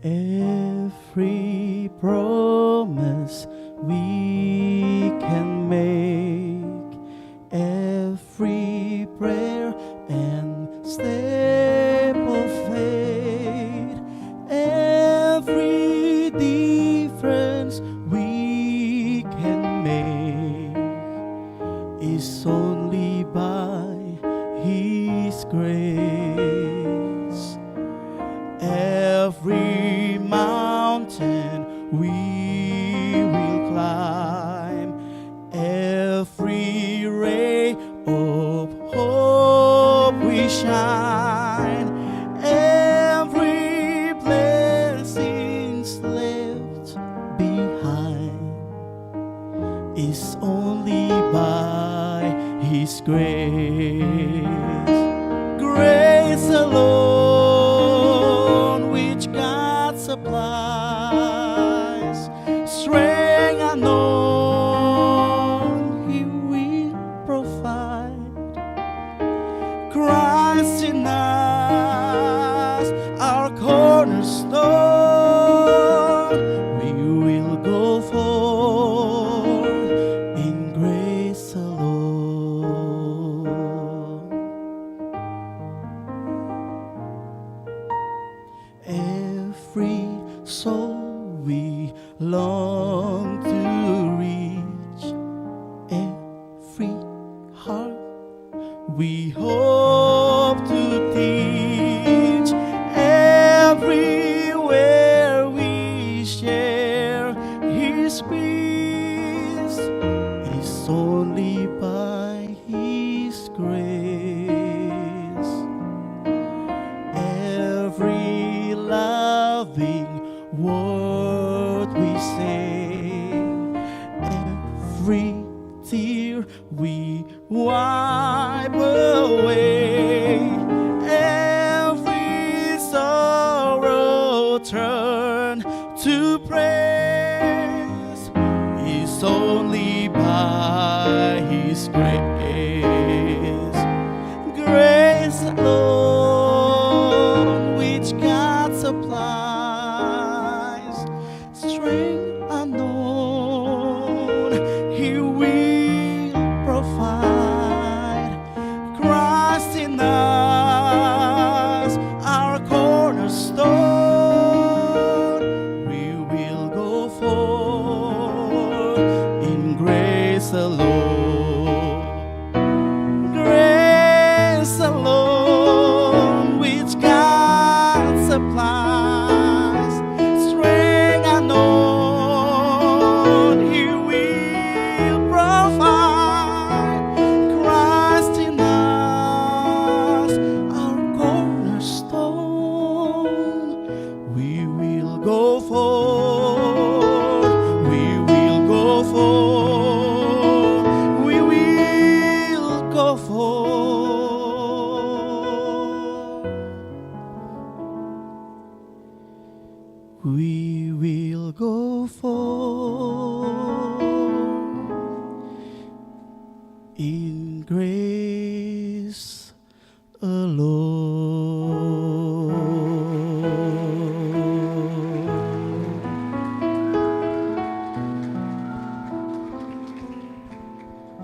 Every promise we can make, every prayer and step of faith, every difference we can make is only by His grace. Every mountain we will climb, every ray of hope we shine, every blessings left behind is only by His grace. Grace alone which God supplies, strength unknown He will provide. Christ in us, our cornerstone, we will go forth in grace alone. Every soul we long to reach, every heart we hope to teach, everywhere we share His peace is only by His grace. Every loving word we sing, every tear we wipe away, every sorrow turn to praise is only by His grace. Grace alone which God supplies, strength unknown He will provide. Christ in us, our cornerstone, we will go forth in grace alone. Grace alone which God supplies, strength unknown He will provide. Christ in us, our cornerstone, we will go forth, we will go forth, we will go forth. We will go forth in